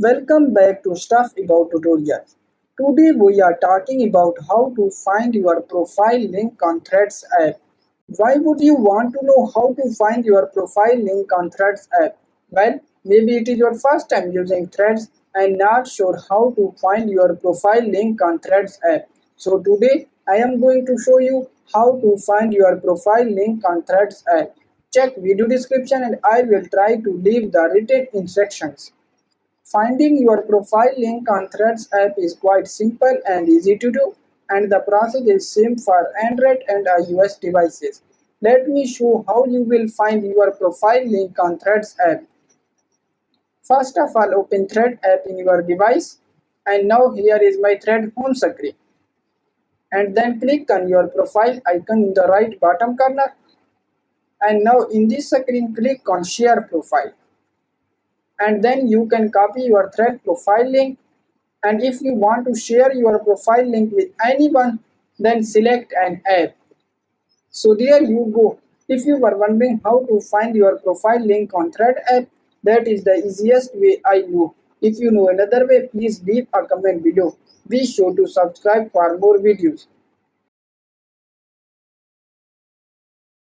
Welcome back to Stuff About Tutorials. Today we are talking about how to find your profile link on Threads app. Why would you want to know how to find your profile link on Threads app? Well, maybe it is your first time using Threads and not sure how to find your profile link on Threads app. So today I am going to show you how to find your profile link on Threads app. Check video description and I will try to leave the written instructions. Finding your profile link on Threads app is quite simple and easy to do, and the process is same for Android and iOS devices. Let me show how you will find your profile link on Threads app. First of all, open Thread app in your device, and now here is my Thread home screen. And then click on your profile icon in the right bottom corner, and now in this screen click on share profile. And then you can copy your Thread profile link, and if you want to share your profile link with anyone, then select an app. So there you go. If you were wondering how to find your profile link on Thread app, that is the easiest way I know. If you know another way, please leave a comment below. Be sure to subscribe for more videos.